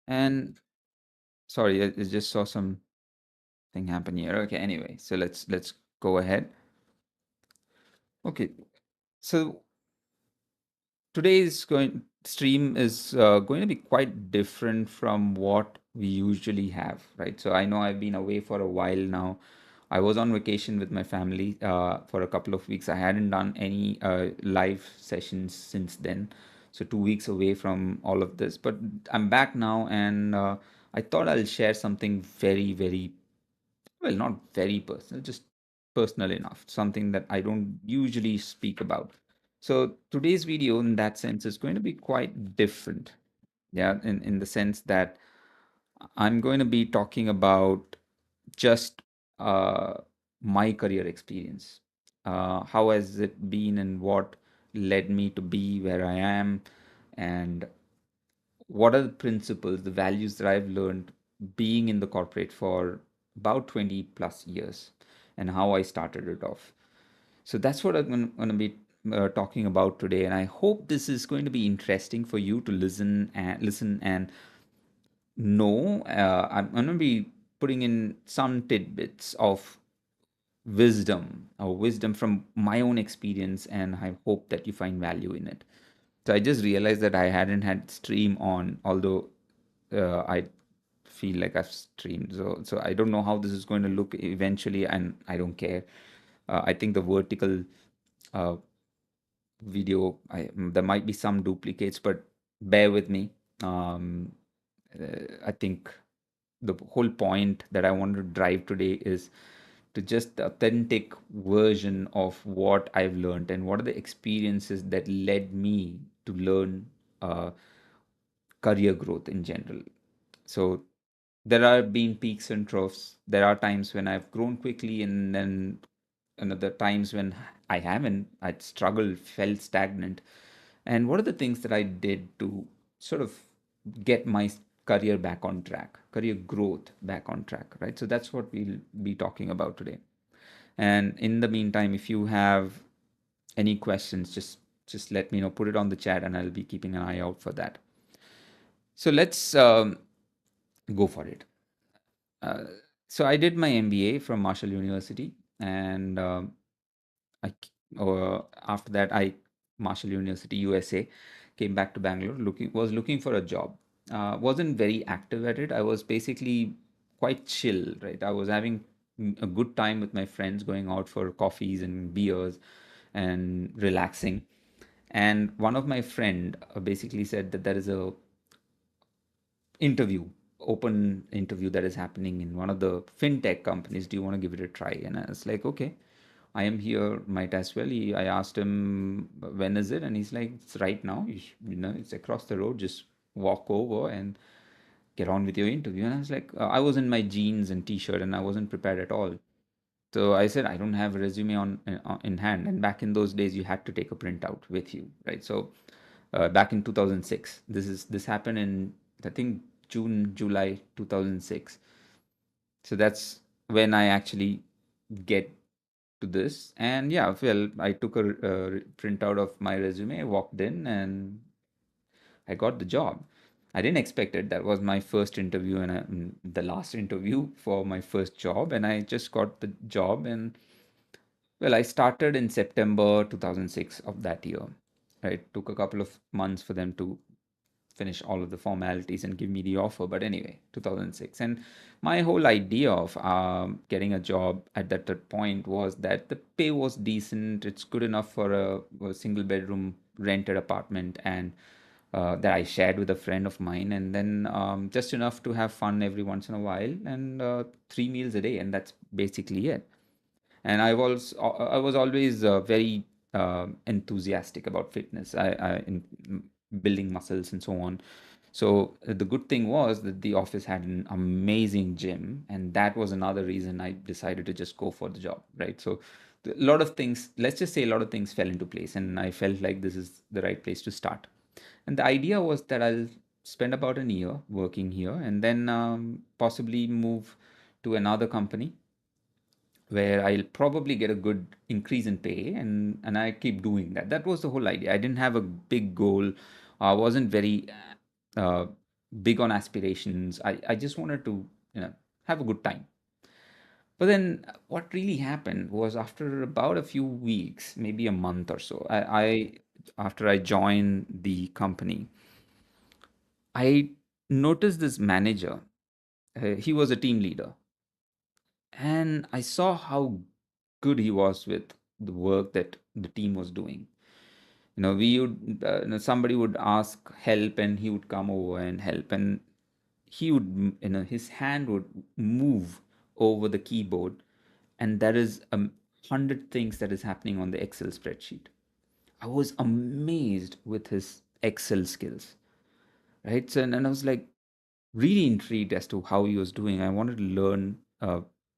And sorry, I just saw something happen here. Okay, anyway, so let's go ahead. Okay, so today's going stream is going to be quite different from what we usually have, right? So I know I've been away for a while now. I was on vacation with my family for a couple of weeks. I hadn't done any live sessions since then. So 2 weeks away from all of this. But I'm back now, and I thought I'll share something very, very, well, not very personal, just personal enough, something that I don't usually speak about. So today's video, in that sense, is going to be quite different. Yeah, in the sense that I'm going to be talking about just uh, my career experience. How has it been, and what led me to be where I am, and what are the principles, the values that I've learned being in the corporate for about 20 plus years, and how I started it off. So that's what I'm going to be talking about today, and I hope this is going to be interesting for you to listen and know. I'm going to be putting in some tidbits of wisdom from my own experience, and I hope that you find value in it. So I just realized that I hadn't had stream on, although I feel like I've streamed. So I don't know how this is going to look eventually, and I don't care. I think the vertical uh, video, there might be some duplicates, but bear with me. Um, I think the whole point that I want to drive today is to just the authentic version of what I've learned and what are the experiences that led me to learn uh, career growth in general. So there are been peaks and troughs. There are times when I've grown quickly, and then another times when I haven't. I'd struggled, felt stagnant. And what are the things that I did to sort of get my career back on track, career growth back on track, right? So that's what we'll be talking about today. And in the meantime, if you have any questions, just let me know. Put it on the chat, and I'll be keeping an eye out for that. So let's go for it. Uh, so I did my MBA from Marshall University, and I after that I Marshall University USA came back to Bangalore. Looking for a job. Wasn't very active at it. I was basically quite chill, right? I was having a good time with my friends, going out for coffees and beers and relaxing. And one of my friend basically said that there is a interview open interview that is happening in one of the fintech companies. Do you want to give it a try? And I was like, okay, I am here, might as well. I asked him, when is it? And he's like, it's right now. It's across the road. Just walk over and get on with your interview. And I was like, I was in my jeans and t-shirt, and I wasn't prepared at all. So I said, I don't have a resume in hand. And back in those days, you had to take a printout with you, right? So back in 2006, this happened in, I think, July 2006. So that's when I actually get to this. And yeah, well, I took a printout of my resume, walked in, and I got the job. I didn't expect it. That was my first interview, and the last interview for my first job, and I just got the job. And well, I started in September 2006 of that year. It took a couple of months for them to finish all of the formalities and give me the offer. But anyway, 2006. And my whole idea of getting a job at that point was that the pay was decent. It's good enough for a single bedroom rented apartment, and that I shared with a friend of mine. And then just enough to have fun every once in a while, and 3 meals a day. And that's basically it. And I was always very enthusiastic about fitness. In building muscles and so on. So the good thing was that the office had an amazing gym, and that was another reason I decided to just go for the job, right? So a lot of things, let's just say a lot of things fell into place, and I felt like this is the right place to start. And the idea was that I'll spend about a year working here, and then possibly move to another company where I'll probably get a good increase in pay, and I keep doing that. That was the whole idea. I didn't have a big goal. I wasn't very big on aspirations. I just wanted to, have a good time. But then what really happened was after about a few weeks, maybe a month or so, after I joined the company, I noticed this manager. He was a team leader, and I saw how good he was with the work that the team was doing. We would, somebody would ask help, and he would come over and help, and he would, his hand would move over the keyboard, and there is 100 things that is happening on the Excel spreadsheet. I was amazed with his Excel skills, right? So, and I was like really intrigued as to how he was doing. I wanted to learn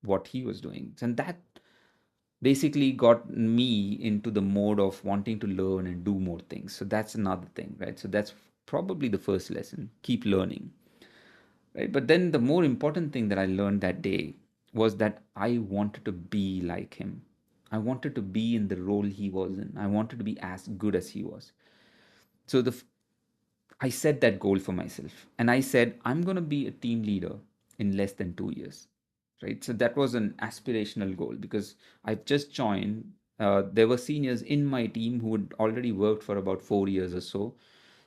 what he was doing, and that basically got me into the mode of wanting to learn and do more things. So that's another thing, right? So that's probably the first lesson: keep learning, right? But then the more important thing that I learned that day was that I wanted to be like him. I wanted to be in the role he was in. I wanted to be as good as he was. So I set that goal for myself, and I said I'm going to be a team leader in less than 2 years, right? So that was an aspirational goal because I've just joined. There were seniors in my team who had already worked for about 4 years or so.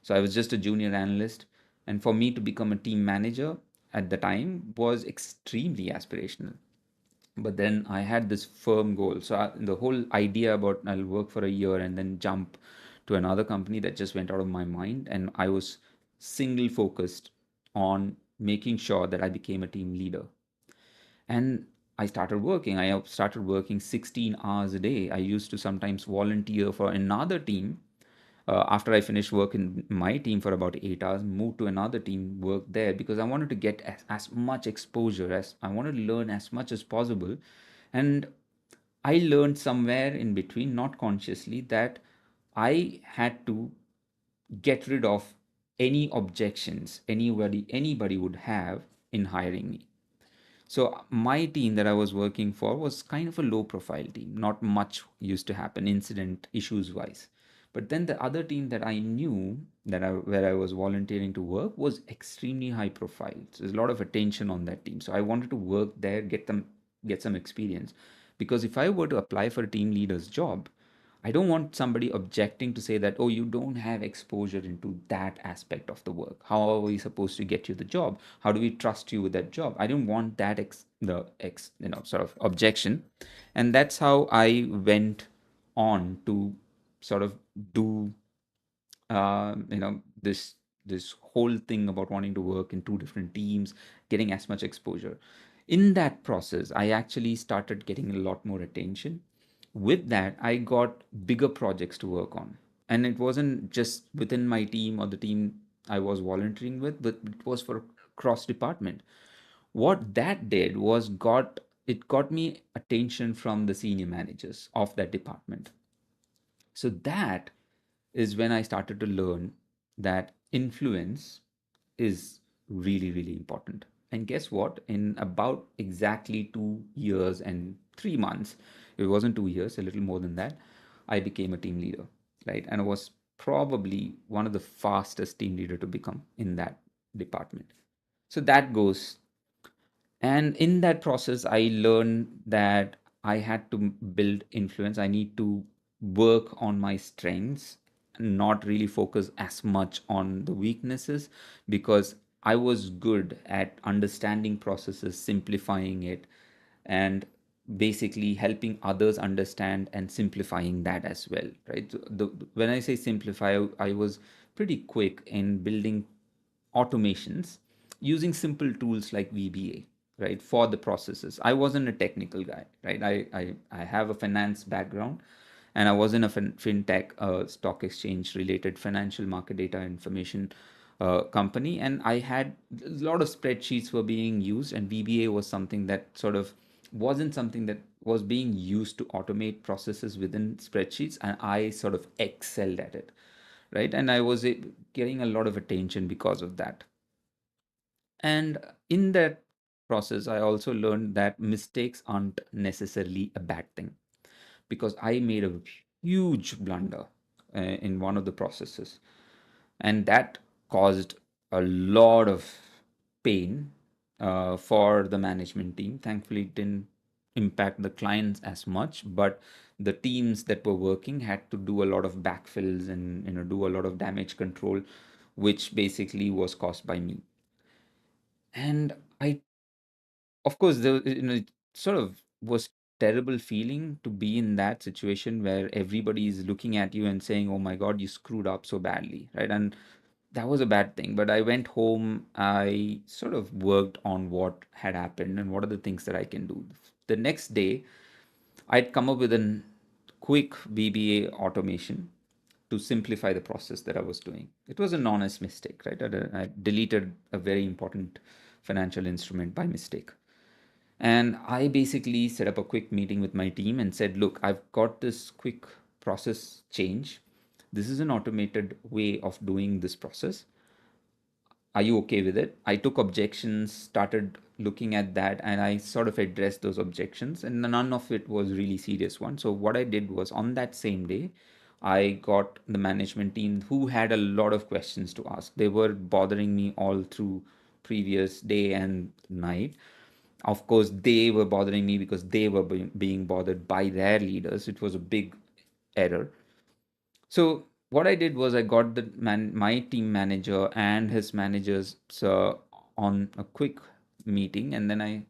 So I was just a junior analyst, and for me to become a team manager at the time was extremely aspirational. But then I had this firm goal. So the whole idea about I'll work for a year and then jump to another company, that just went out of my mind. And I was single focused on making sure that I became a team leader. And I started working 16 hours a day. I used to sometimes volunteer for another team. After I finished work in my team for about 8 hours, moved to another team, work there, because I wanted to get as much exposure, as I wanted to learn as much as possible. And I learned somewhere in between, not consciously, that I had to get rid of any objections anybody would have in hiring me. So my team that I was working for was kind of a low profile team. Not much used to happen incident issues wise. But then the other team that I knew where I was volunteering to work was extremely high profile. So there's a lot of attention on that team. So I wanted to work there, get some experience. Because if I were to apply for a team leader's job, I don't want somebody objecting to say that, oh, you don't have exposure into that aspect of the work. How are we supposed to get you the job? How do we trust you with that job? I don't want that sort of objection. And that's how I went on to sort of do this whole thing about wanting to work in two different teams, getting as much exposure. In that process, I actually started getting a lot more attention. With that, I got bigger projects to work on, and it wasn't just within my team or the team I was volunteering with, but it was for cross department. What that did was got me attention from the senior managers of that department. So that is when I started to learn that influence is really, really important. And guess what? In about exactly 2 years and 3 months, it wasn't 2 years, a little more than that, I became a team leader, right? And I was probably one of the fastest team leader to become in that department. So that goes. And in that process, I learned that I had to build influence. I need to work on my strengths, not really focus as much on the weaknesses, because I was good at understanding processes, simplifying it, and basically helping others understand and simplifying that as well, right? So when I say simplify, I was pretty quick in building automations using simple tools like VBA, right, for the processes. I wasn't a technical guy, right? I have a finance background, and I was in a fintech, stock exchange related financial market data information company, and I had a lot of spreadsheets were being used, and VBA was something that sort of wasn't something that was being used to automate processes within spreadsheets, and I sort of excelled at it, right? And I was getting a lot of attention because of that. And in that process, I also learned that mistakes aren't necessarily a bad thing, because I made a huge blunder in one of the processes, and that caused a lot of pain for the management team. Thankfully, it didn't impact the clients as much, but the teams that were working had to do a lot of backfills and do a lot of damage control, which basically was caused by me. And I, of course, it sort of was terrible feeling to be in that situation where everybody is looking at you and saying, "Oh my God, you screwed up so badly," right? And that was a bad thing. But I went home, I sort of worked on what had happened and what are the things that I can do. The next day, I'd come up with a quick VBA automation to simplify the process that I was doing. It was an honest mistake, right? I deleted a very important financial instrument by mistake. And I basically set up a quick meeting with my team and said, look, I've got this quick process change. This is an automated way of doing this process. Are you okay with it? I took objections, started looking at that, and I sort of addressed those objections, and none of it was really serious one. So what I did was on that same day, I got the management team who had a lot of questions to ask. They were bothering me all through previous day and night. Of course, they were bothering me because they were being bothered by their leaders. It was a big error. So what I did was I got my team manager and his managers on a quick meeting, and then I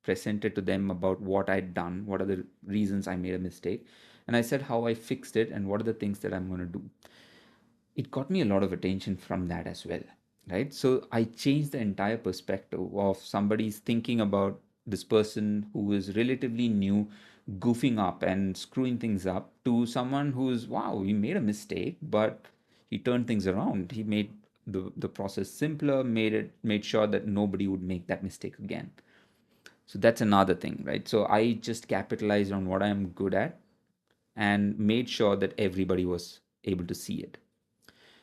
presented to them about what I'd done, what are the reasons I made a mistake, and I said how I fixed it and what are the things that I'm going to do. It got me a lot of attention from that as well, right? So I changed the entire perspective of somebody's thinking about this person who is relatively new goofing up and screwing things up to someone who's, wow, he made a mistake, but he turned things around. He made the process simpler, made sure that nobody would make that mistake again. So that's another thing, right? So I just capitalized on what I'm good at and made sure that everybody was able to see it.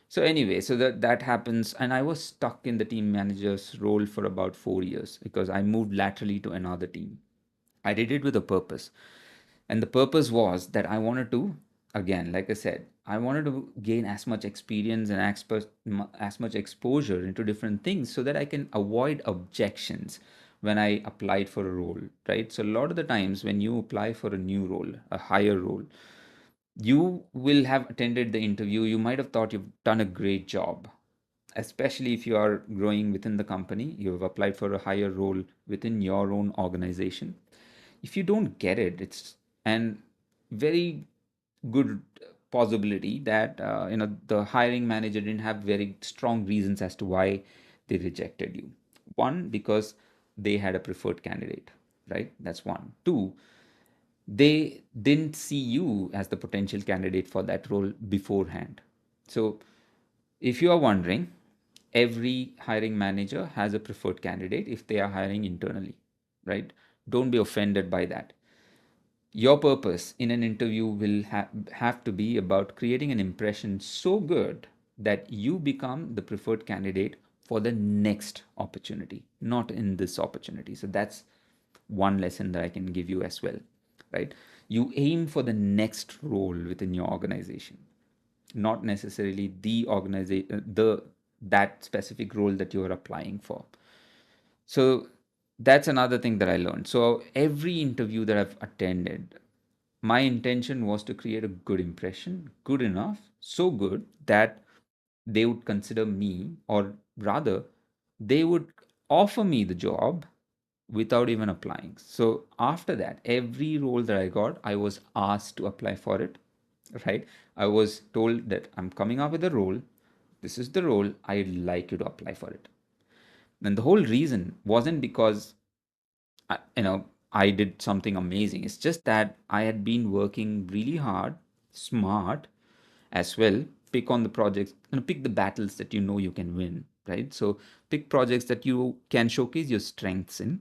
So anyway, so that happens, and I was stuck in the team manager's role for about 4 years because I moved laterally to another team. I did it with a purpose, and the purpose was that I wanted to, again, like I said, I wanted to gain as much experience and as much exposure into different things so that I can avoid objections when I applied for a role, right? So a lot of the times when you apply for a new role, a higher role, you will have attended the interview. You might have thought you've done a great job, especially if you are growing within the company. You've applied for a higher role within your own organization. If you don't get it, it's an very good possibility that the hiring manager didn't have very strong reasons as to why they rejected you. One, because they had a preferred candidate, right? That's one. Two, they didn't see you as the potential candidate for that role beforehand. So, if you are wondering, every hiring manager has a preferred candidate if they are hiring internally, right? Don't be offended by that. Your purpose in an interview will have to be about creating an impression so good that you become the preferred candidate for the next opportunity, not in this opportunity. So that's one lesson that I can give you as well, right? You aim for the next role within your organization, not necessarily the organization, the that specific role that you are applying for. So that's another thing that I learned. So every interview that I've attended, my intention was to create a good impression, good enough, so good that they would consider me, or rather, they would offer me the job without even applying. So after that, every role that I got, I was asked to apply for it, right? I was told that I'm coming up with a role. This is the role. I'd like you to apply for it. And the whole reason wasn't because I did something amazing. It's just that I had been working really hard, smart as well. Pick on the projects and pick the battles that you know you can win, right? So pick projects that you can showcase your strengths in,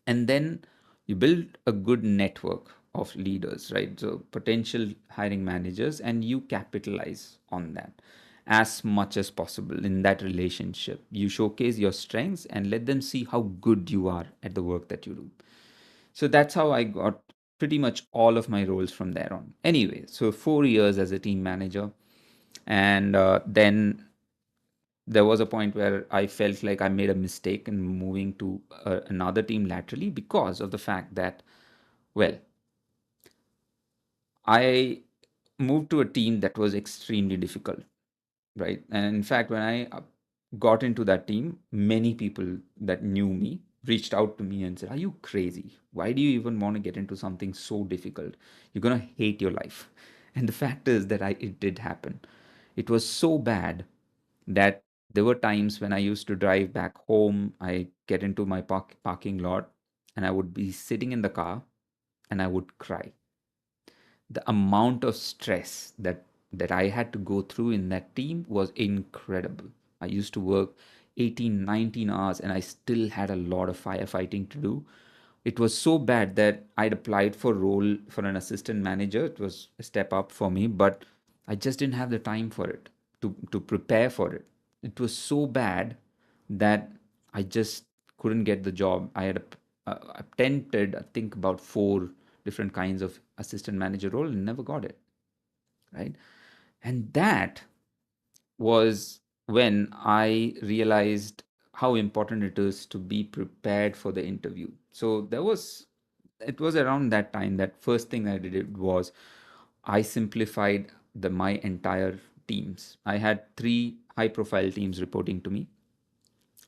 and then you build a good network of leaders, right? So potential hiring managers, and you capitalize on that as much as possible in that relationship. You showcase your strengths and let them see how good you are at the work that you do. So that's how I got pretty much all of my roles from there on. Anyway, so 4 years as a team manager, and then there was a point where I felt like I made a mistake in moving to another team laterally because of the fact that, well, I moved to a team that was extremely difficult, right? And in fact, when I got into that team, many people that knew me reached out to me and said, "Are you crazy? Why do you even want to get into something so difficult? You're going to hate your life." And the fact is that it did happen. It was so bad that there were times when I used to drive back home, I get into my parking lot, and I would be sitting in the car and I would cry. The amount of stress that I had to go through in that team was incredible. I used to work 18, 19 hours and I still had a lot of firefighting to do. It was so bad that I'd applied for role for an assistant manager. It was a step up for me, but I just didn't have the time for it to prepare for it. It was so bad that I just couldn't get the job. I had attempted, I think, about four different kinds of assistant manager role and never got it, right? And that was when I realized how important it is to be prepared for the interview. So it was around that time that first thing I did was I simplified my entire teams. I had three high profile teams reporting to me,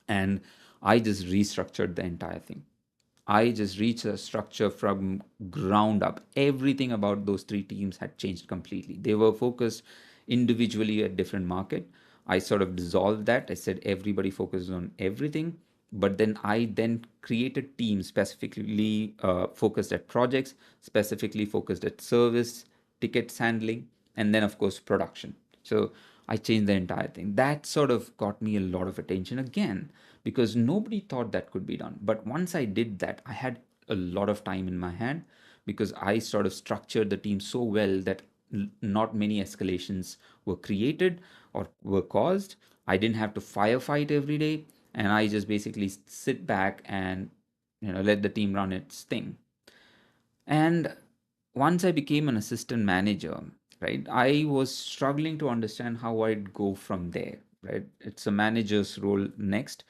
and I just restructured the entire thing. I just reached a structure from ground up. Everything about those three teams had changed completely. They were focused individually at different market. I sort of dissolved that. I said everybody focuses on everything, but then I then created teams specifically focused at projects, specifically focused at service, tickets handling, and then of course production. So I changed the entire thing. That sort of got me a lot of attention again because nobody thought that could be done. But once I did that, I had a lot of time in my hand because I sort of structured the team so well that not many escalations were created or were caused. I didn't have to firefight every day, and I just basically sit back and let the team run its thing. And once I became an assistant manager, right, I was struggling to understand how I'd go from there, right? It's a manager's role next.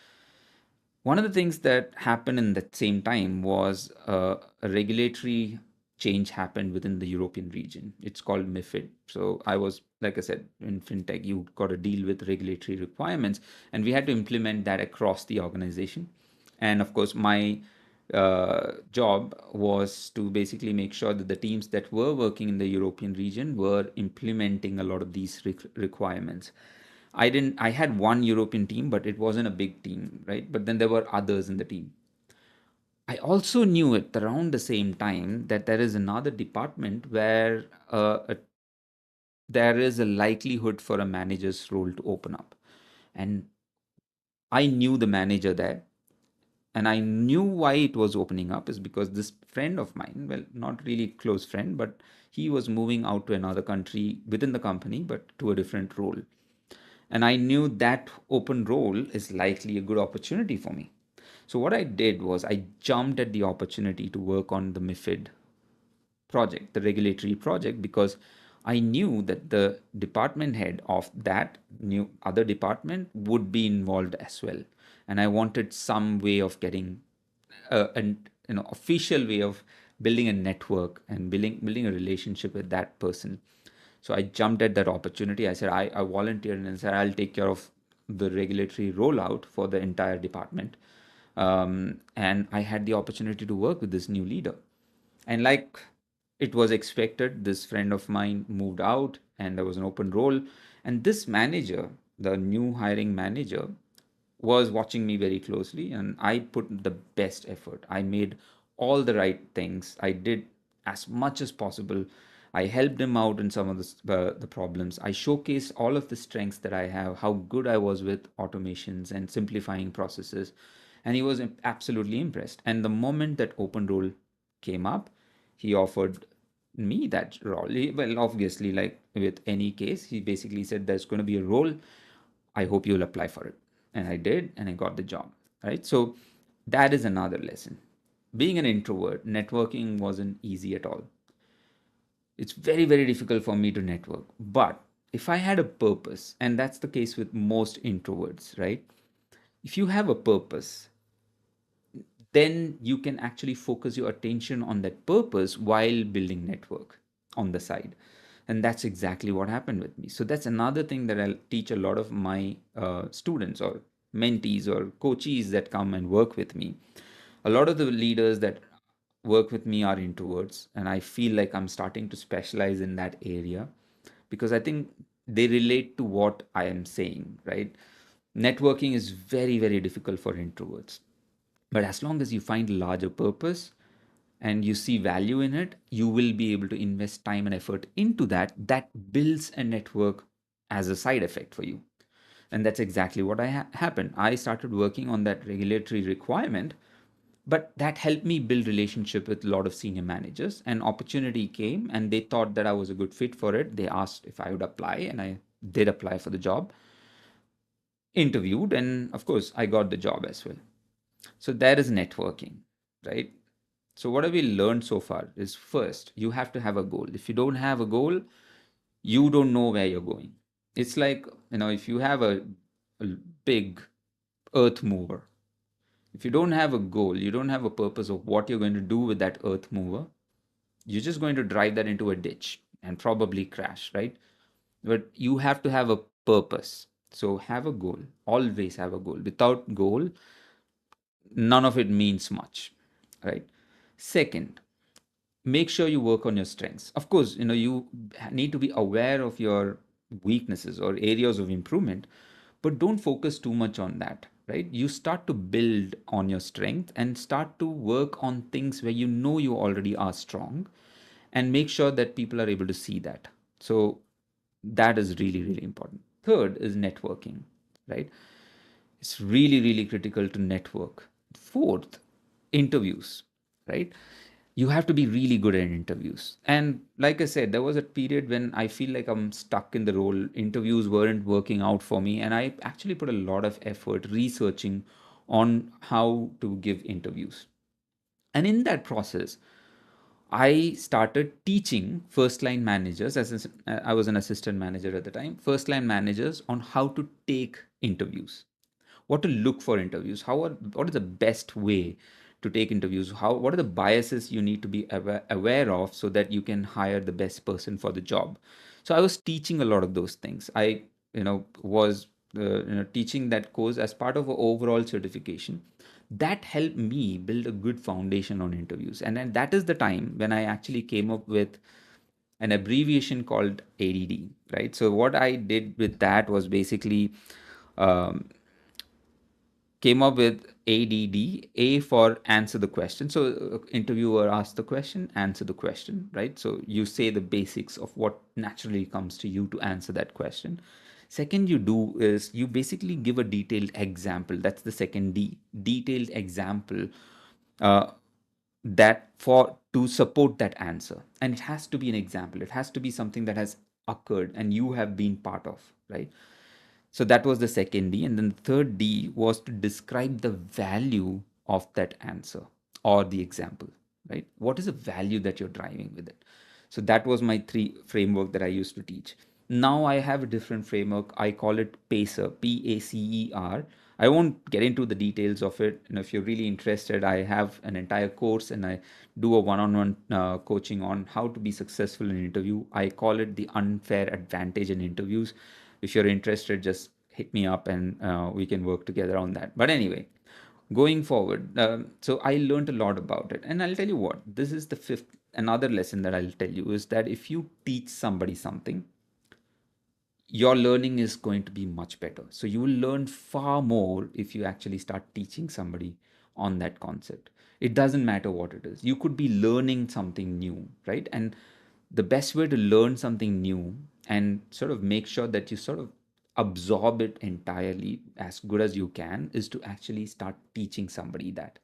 One of the things that happened in that same time was a regulatory change happened within the European region. It's called MiFID. So I was, like I said, in fintech, you got to deal with regulatory requirements, and we had to implement that across the organization. And of course, my job was to basically make sure that the teams that were working in the European region were implementing a lot of these requirements. I had one European team, but it wasn't a big team, right? But then there were others in the team. I also knew at around the same time that there is another department where there is a likelihood for a manager's role to open up. And I knew the manager there, and I knew why it was opening up is because this friend of mine, well, not really close friend, but he was moving out to another country within the company, but to a different role. And I knew that open role is likely a good opportunity for me. So what I did was I jumped at the opportunity to work on the MiFID project, the regulatory project, because I knew that the department head of that new other department would be involved as well. And I wanted some way of getting an official way of building a network and building a relationship with that person. So I jumped at that opportunity. I said I volunteered and said I'll take care of the regulatory rollout for the entire department. And I had the opportunity to work with this new leader. And like it was expected, this friend of mine moved out and there was an open role. And this manager, the new hiring manager, was watching me very closely and I put the best effort. I made all the right things. I did as much as possible. I helped him out in some of the problems. I showcased all of the strengths that I have, how good I was with automations and simplifying processes. And he was absolutely impressed. And the moment that open role came up, he offered me that role. Well, obviously, like with any case, he basically said there's going to be a role. I hope you'll apply for it. And I did, and I got the job. Right. So that is another lesson. Being an introvert, networking wasn't easy at all. It's very, very difficult for me to network. But if I had a purpose, and that's the case with most introverts, right? If you have a purpose, then you can actually focus your attention on that purpose while building network on the side. And that's exactly what happened with me. So that's another thing that I'll teach a lot of my students or mentees or coaches that come and work with me. A lot of the leaders that work with me are introverts, and I feel like I'm starting to specialize in that area because I think they relate to what I am saying, right? Networking is very, very difficult for introverts. But as long as you find a larger purpose and you see value in it, you will be able to invest time and effort into that. That builds a network as a side effect for you. And that's exactly what happened. I started working on that regulatory requirement, but that helped me build relationship with a lot of senior managers. An opportunity came and they thought that I was a good fit for it. They asked if I would apply, and I did apply for the job, interviewed, and of course, I got the job as well. So that is networking, right? So what have we learned so far is, first, you have to have a goal. If you don't have a goal, you don't know where you're going. It's like, if you have a big earth mover, if you don't have a goal, you don't have a purpose of what you're going to do with that earth mover, you're just going to drive that into a ditch and probably crash, right? But you have to have a purpose. So have a goal. Always have a goal. Without goal, none of it means much, right? Second, make sure you work on your strengths. Of course, you need to be aware of your weaknesses or areas of improvement, but don't focus too much on that, right? You start to build on your strength and start to work on things where you know you already are strong, and make sure that people are able to see that. So that is really, really important. Third is networking, right? It's really, really critical to network. Fourth, interviews, right? You have to be really good at interviews. And like I said, there was a period when I feel like I'm stuck in the role. Interviews weren't working out for me. And I actually put a lot of effort researching on how to give interviews. And in that process, I started teaching first line managers, I was an assistant manager at the time, first line managers on how to take interviews, what to look for interviews, what is the best way to take interviews, what are the biases you need to be aware of so that you can hire the best person for the job. So I was teaching a lot of those things. I was teaching that course as part of an overall certification. That helped me build a good foundation on interviews, and then that is the time when I actually came up with an abbreviation called ADD, right? So what I did with that was basically um, came up with ADD, A for answer the question. So interviewer asks the question, answer the question, right? So you say the basics of what naturally comes to you to answer that question. Second, you do is you basically give a detailed example. That's the second D, detailed example, uh, that for to support that answer. And it has to be an example. It has to be something that has occurred and you have been part of, right? So that was the second D. And then the third D was to describe the value of that answer or the example, right? What is the value that you're driving with it? So that was my three framework that I used to teach. Now I have a different framework. I call it PACER, PACER. I won't get into the details of it. And if you're really interested, I have an entire course and I do a one-on-one coaching on how to be successful in an interview. I call it the unfair advantage in interviews. If you're interested, just hit me up and we can work together on that. But anyway, going forward, so I learned a lot about it. And I'll tell you what, this is the fifth, another lesson that I'll tell you is that if you teach somebody something, your learning is going to be much better. So you will learn far more if you actually start teaching somebody on that concept. It doesn't matter what it is. You could be learning something new, right? And the best way to learn something new and sort of make sure that you sort of absorb it entirely as good as you can is to actually start teaching somebody that.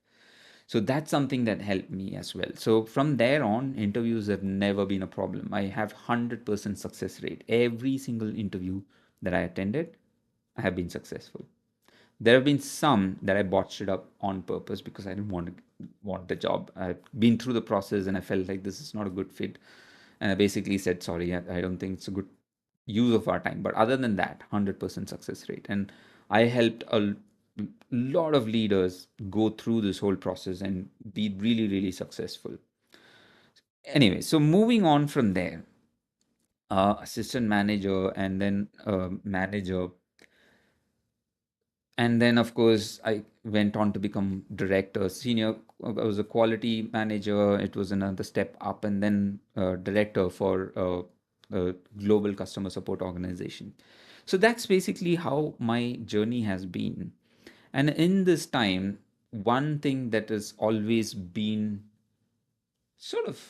So that's something that helped me as well. So from there on, interviews have never been a problem. I have 100% success rate. Every single interview that I attended, I have been successful. There have been some that I botched it up on purpose because I didn't want the job. I've been through the process and I felt like this is not a good fit. And I basically said, sorry, I don't think it's a good use of our time. But other than that, 100% success rate. And I helped a lot of leaders go through this whole process and be really, really successful. Anyway, so moving on from there, assistant manager and then manager, and then of course I went on to become director, senior. I was a quality manager. It was another step up, and then director for a global customer support organization. So that's basically how my journey has been. And in this time, one thing that has always been sort of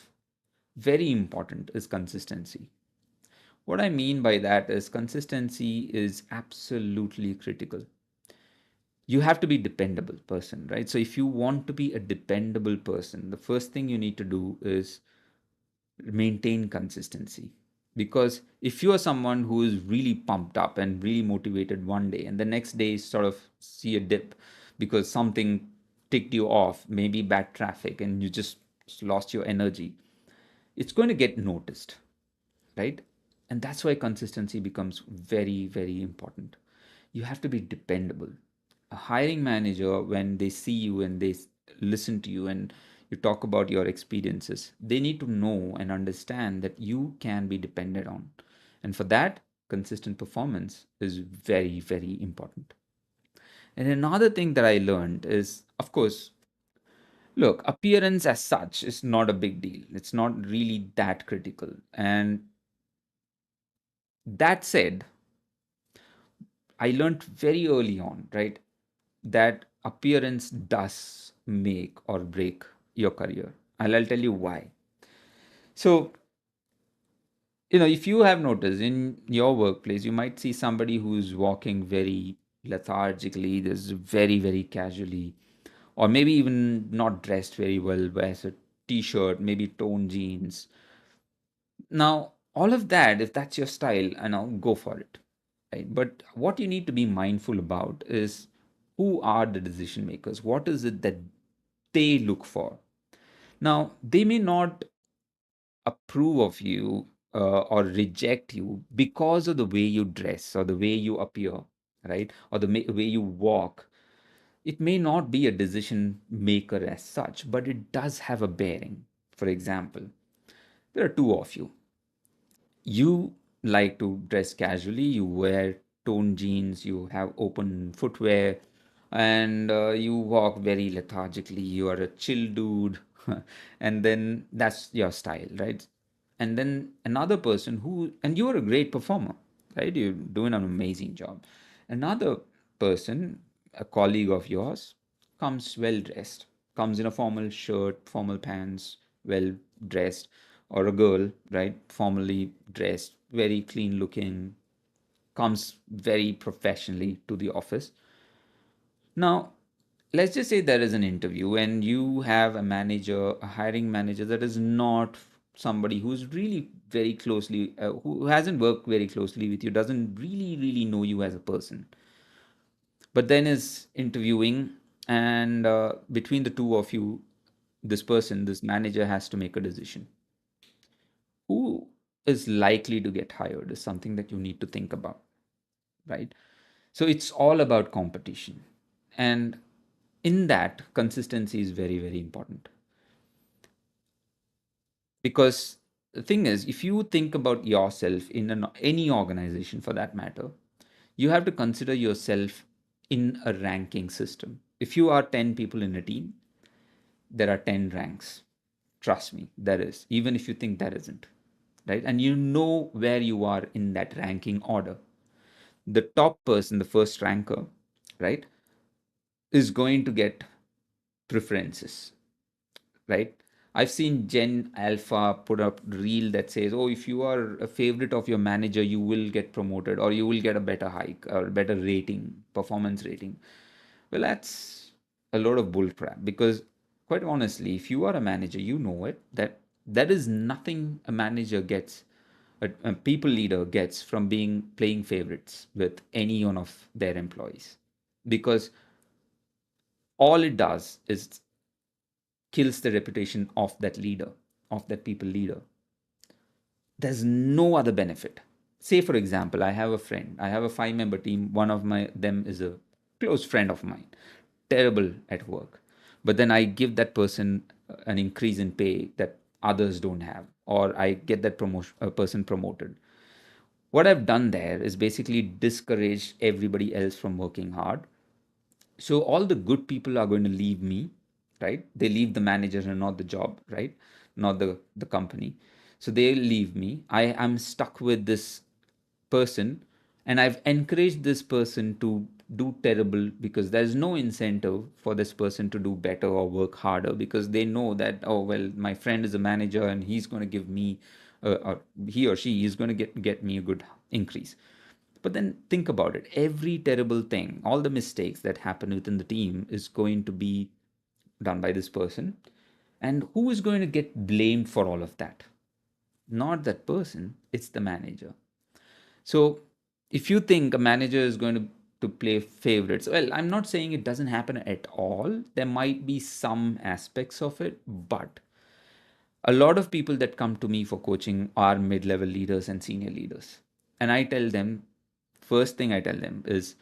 very important is consistency. What I mean by that is consistency is absolutely critical. You have to be dependable person, right? So if you want to be a dependable person, the first thing you need to do is maintain consistency. Because if you are someone who is really pumped up and really motivated one day, and the next day sort of see a dip because something ticked you off, maybe bad traffic, and you just lost your energy, it's going to get noticed, right? And that's why consistency becomes very, very important. You have to be dependable. A hiring manager, when they see you and they listen to you and you talk about your experiences, they need to know and understand that you can be depended on. And for that, consistent performance is very, very important. And another thing that I learned is, of course, look, appearance as such is not a big deal. It's not really that critical. And that said, I learned very early on, right, that appearance does make or break your career. I'll tell you why. So, if you have noticed in your workplace, you might see somebody who's walking very lethargically, this very, very casually, or maybe even not dressed very well, wears a t-shirt, maybe torn jeans. Now, all of that, if that's your style, go for it. Right? But what you need to be mindful about is who are the decision makers? What is it that they look for? Now, they may not approve of you or reject you because of the way you dress or the way you appear, right? Or the way you walk. It may not be a decision maker as such, but it does have a bearing. For example, there are two of you. You like to dress casually, you wear toned jeans, you have open footwear, and you walk very lethargically. You are a chill dude, and then that's your style, right? And then another person and you're a great performer, right? You're doing an amazing job. Another person, a colleague of yours, comes well dressed, comes in a formal shirt, formal pants, well dressed, or a girl, right, formally dressed, very clean looking, comes very professionally to the office. Now, let's just say there is an interview and you have a manager, a hiring manager that is not somebody who's really very closely, who hasn't worked very closely with you, doesn't really, really know you as a person, but then is interviewing, and between the two of you, this manager has to make a decision. Who is likely to get hired is something that you need to think about, right? So it's all about competition. And in that, consistency is very, very important. Because the thing is, if you think about yourself in any organization for that matter, you have to consider yourself in a ranking system. If you are 10 people in a team, there are 10 ranks. Trust me, there is, even if you think there isn't, right? And you know where you are in that ranking order. The top person, the first ranker, right, is going to get preferences, right? I've seen Gen Alpha put up reel that says, "Oh, if you are a favorite of your manager, you will get promoted or you will get a better hike or better rating, performance rating." Well, that's a lot of bull crap because, quite honestly, if you are a manager, you know it that that is nothing a manager gets, a people leader gets from being playing favorites with any one of their employees, because all it does is kills the reputation of that leader, of that people leader. There's no other benefit. say for example, I have a friend, I have a 5 member team, one of my them is a close friend of mine, terrible at work, but then I give that person an increase in pay that others don't have, or I get that promotion person promoted. What I've done there is basically discourage everybody else from working hard. So all the good people are going to leave me, right? They leave the manager and not the job, right? Not the company. So they leave me. I am stuck with this person, and I've encouraged this person to do terrible because there's no incentive for this person to do better or work harder, because they know that, oh well, my friend is a manager and he's going to give me or he or she is going to get me a good increase. But then think about it. Every terrible thing, all the mistakes that happen within the team is going to be done by this person. And who is going to get blamed for all of that? Not that person, it's the manager. So if you think a manager is going to play favorites, well, I'm not saying it doesn't happen at all. There might be some aspects of it, but a lot of people that come to me for coaching are mid-level leaders and senior leaders. And I tell them, first thing I tell them is,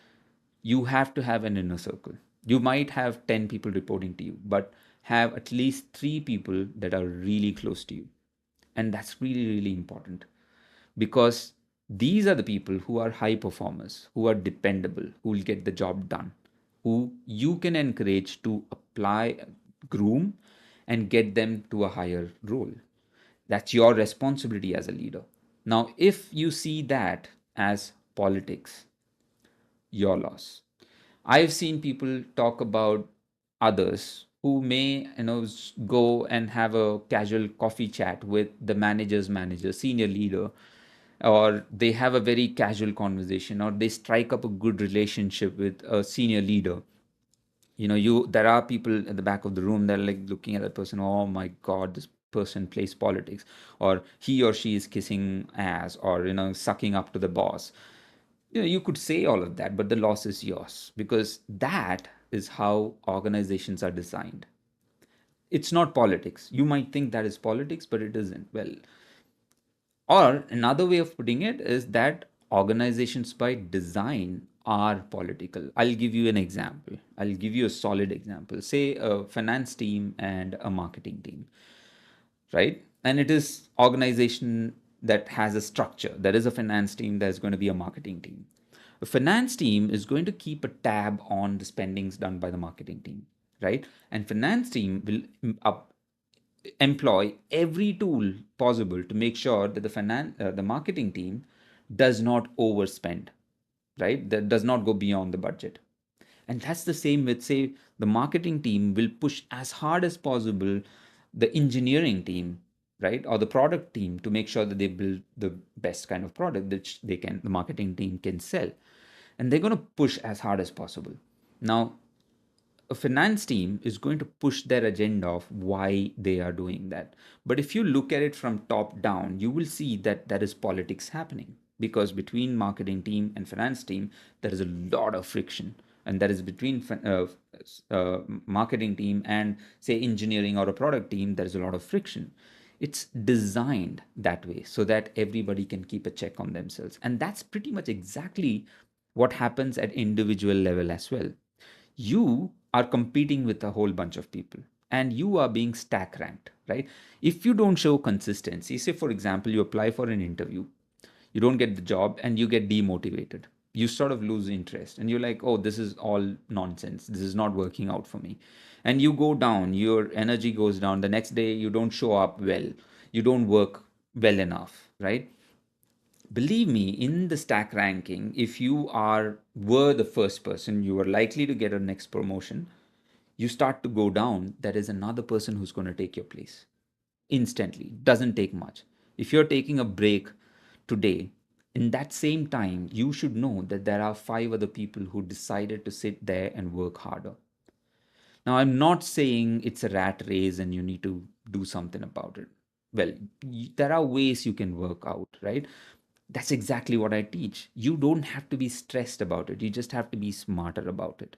you have to have an inner circle. You might have 10 people reporting to you, but have at least 3 people that are really close to you. And that's really, really important, because these are the people who are high performers, who are dependable, who will get the job done, who you can encourage to apply, groom, and get them to a higher role. That's your responsibility as a leader. Now, if you see that as politics, your loss. I've seen people talk about others who may, go and have a casual coffee chat with the manager's manager, senior leader, or they have a very casual conversation, or they strike up a good relationship with a senior leader. You there are people at the back of the room that are like looking at that person, oh my god, this person plays politics, or he or she is kissing ass, or sucking up to the boss. You could say all of that, but the loss is yours, because that is how organizations are designed. It's not politics. You might think that is politics, but it isn't. Well, or another way of putting it is that organizations by design are political. I'll give you an example. I'll give you a solid example. Say a finance team and a marketing team, right? And it is organization that has a structure. There is a finance team, there's going to be a marketing team. A finance team is going to keep a tab on the spendings done by the marketing team, right? And finance team will employ every tool possible to make sure that the marketing team does not overspend, right? That does not go beyond the budget. And that's the same with, say, the marketing team will push as hard as possible the engineering team, right? Or the product team, to make sure that they build the best kind of product that the marketing team can sell. And they're going to push as hard as possible. Now, a finance team is going to push their agenda of why they are doing that. But if you look at it from top down, you will see that there is politics happening, because between marketing team and finance team, there is a lot of friction. And that is between marketing team and, say, engineering or a product team, there is a lot of friction. It's designed that way so that everybody can keep a check on themselves. And that's pretty much exactly what happens at individual level as well. You are competing with a whole bunch of people, and you are being stack ranked, right? If you don't show consistency, say for example, you apply for an interview, you don't get the job, and you get demotivated, you sort of lose interest, and you're like, oh, this is all nonsense, this is not working out for me. And you go down, your energy goes down, the next day you don't show up well, you don't work well enough, right? Believe me, in the stack ranking, if you were the first person, you are likely to get a next promotion. You start to go down, there is another person who's going to take your place instantly. Doesn't take much. If you're taking a break today, in that same time, you should know that there are 5 other people who decided to sit there and work harder. Now, I'm not saying it's a rat race and you need to do something about it. Well, there are ways you can work out, right? That's exactly what I teach. You don't have to be stressed about it. You just have to be smarter about it,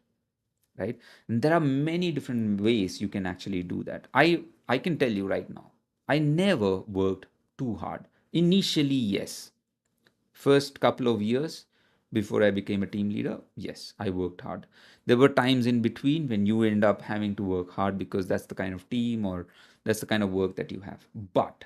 right? And there are many different ways you can actually do that. I can tell you right now, I never worked too hard. Initially, yes. First couple of years before I became a team leader, yes, I worked hard. There were times in between when you end up having to work hard because that's the kind of team or that's the kind of work that you have. But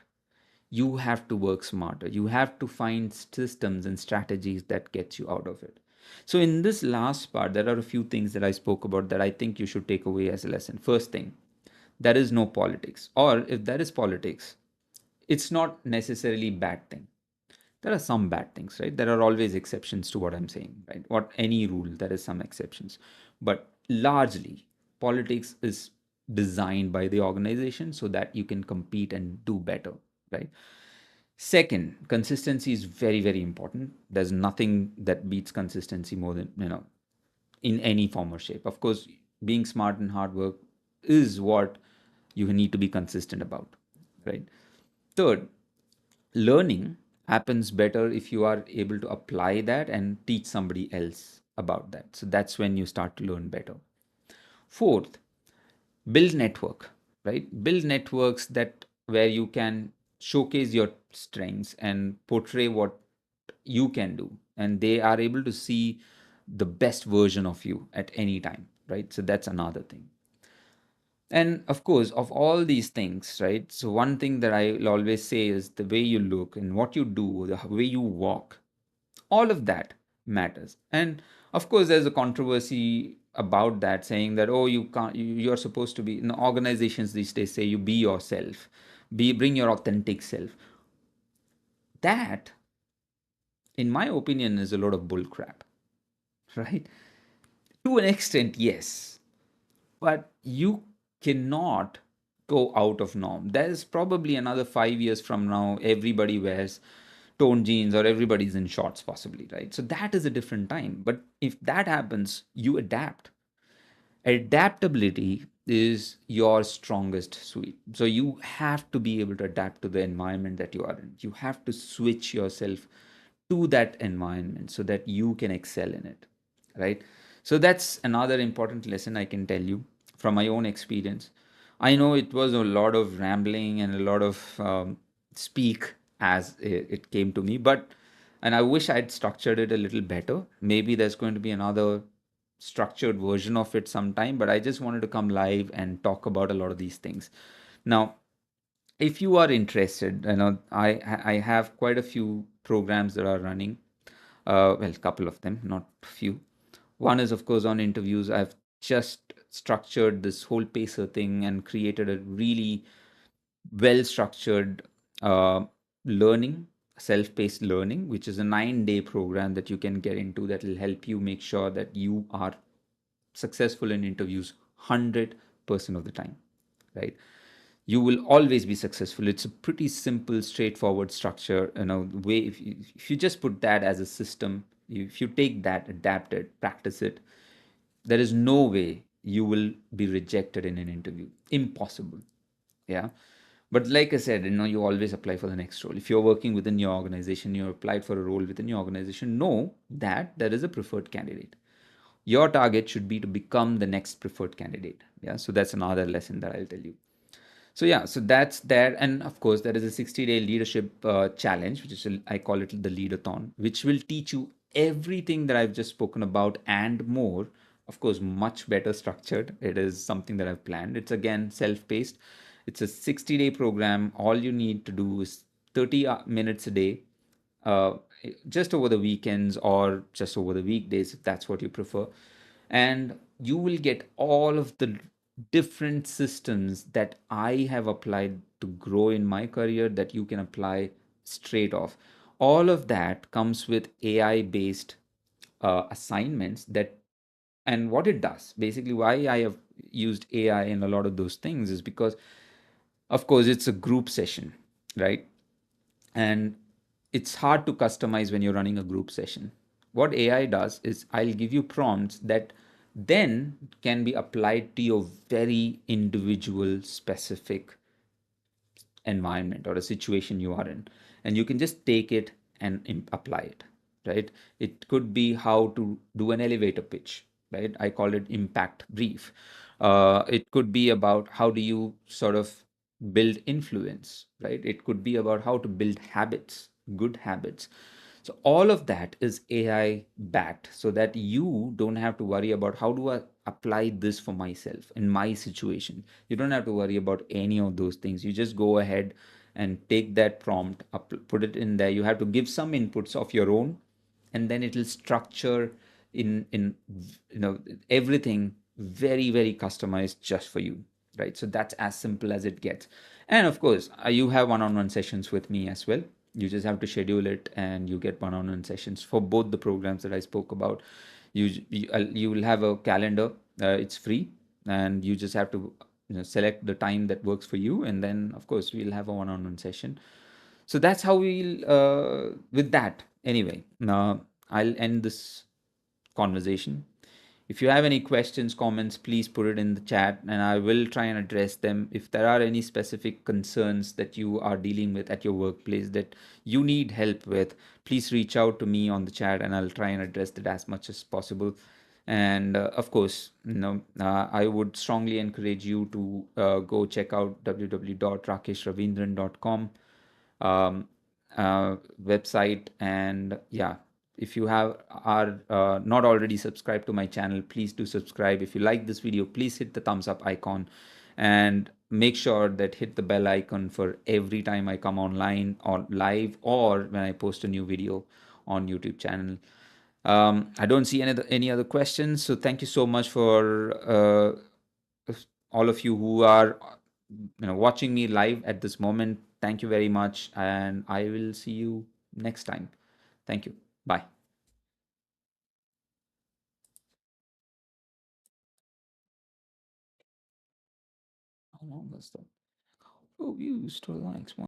you have to work smarter. You have to find systems and strategies that gets you out of it. So in this last part, there are a few things that I spoke about that I think you should take away as a lesson. First thing, there is no politics. Or if there is politics, it's not necessarily bad thing. There are some bad things, right? There are always exceptions to what I'm saying, right? What any rule, there is some exceptions. But largely, politics is designed by the organization so that you can compete and do better, right? Second, consistency is very, very important. There's nothing that beats consistency more than, in any form or shape. Of course, being smart and hard work is what you need to be consistent about, right? Third, learning happens better if you are able to apply that and teach somebody else about that. So that's when you start to learn better. Fourth, build network, right? Build networks that where you can showcase your strengths and portray what you can do, and they are able to see the best version of you at any time, right? So that's another thing. And of course, of all these things, right? So one thing that I'll always say is the way you look and what you do, the way you walk, all of that matters. And of course, there's a controversy about that, saying that, oh, you can't, you're supposed to be, in organizations these days say you be yourself, bring your authentic self. That, in my opinion, is a lot of bull crap, right? To an extent, yes, but you cannot go out of norm. There's probably another 5 years from now, everybody wears toned jeans or everybody's in shorts, possibly, right? So that is a different time. But if that happens, you adapt. Adaptability is your strongest suite. So you have to be able to adapt to the environment that you are in. You have to switch yourself to that environment so that you can excel in it, right? So that's another important lesson I can tell you from my own experience. I know it was a lot of rambling and a lot of speak as it came to me, but and I wish I'd structured it a little better. Maybe there's going to be another structured version of it sometime, but I just wanted to come live and talk about a lot of these things. Now, if you are interested, I have quite a few programs that are running. Well, a couple of them, not few. One is, of course, on interviews. I've just structured this whole pacer thing and created a really well structured uh, learning, self-paced learning, which is a 9-day program that you can get into that will help you make sure that you are successful in interviews 100% of the time, right? You will always be successful. It's a pretty simple, straightforward structure. Way if you just put that as a system, if you take that, adapt it, practice it, there is no way you will be rejected in an interview. Impossible. Yeah. But like I said, you always apply for the next role. If you're working within your organization, you applied for a role within your organization, know that there is a preferred candidate. Your target should be to become the next preferred candidate. Yeah. So that's another lesson that I'll tell you. So yeah, so that's there, and of course there is a 60-day leadership challenge, which is I call it the leadathon, which will teach you everything that I've just spoken about and more. Of course, much better structured. It is something that I've planned. It's again self-paced. It's a 60-day program. All you need to do is 30 minutes a day, uh, just over the weekends or just over the weekdays, if that's what you prefer. And you will get all of the different systems that I have applied to grow in my career that you can apply straight off. All of that comes with AI based assignments that, and what it does basically, why I have used AI in a lot of those things is because, of course, it's a group session, right? And it's hard to customize when you're running a group session. What AI does is I'll give you prompts that then can be applied to your very individual specific environment or a situation you are in, and you can just take it and apply it, right? It could be how to do an elevator pitch, right? I call it impact brief. It could be about how do you sort of build influence, right? It could be about how to build habits, good habits. So all of that is AI backed, so that you don't have to worry about how do I apply this for myself in my situation. You don't have to worry about any of those things. You just go ahead and take that prompt, put it in there. You have to give some inputs of your own, and then it'll structure in everything very, very customized just for you, right? So that's as simple as it gets. And of course, you have one-on-one sessions with me as well. You just have to schedule it, and you get one-on-one sessions for both the programs that I spoke about. You will have a calendar. It's free, and you just have to select the time that works for you, and then of course we'll have a one-on-one session. So that's how we'll with that. Anyway, now I'll end this conversation. If you have any questions, comments, please put it in the chat, and I will try and address them. If there are any specific concerns that you are dealing with at your workplace that you need help with, please reach out to me on the chat, and I'll try and address it as much as possible. And of course, I would strongly encourage you to go check out www.rakeshravindran.com um, website. And yeah, if you have are not already subscribed to my channel, please do subscribe. If you like this video, please hit the thumbs up icon, and make sure that hit the bell icon for every time I come online or live, or when I post a new video on YouTube channel. I don't see any other questions, so thank you so much for all of you who are watching me live at this moment. Thank you very much, and I will see you next time. Thank you. Bye. How long was that? Oh, you still likes one.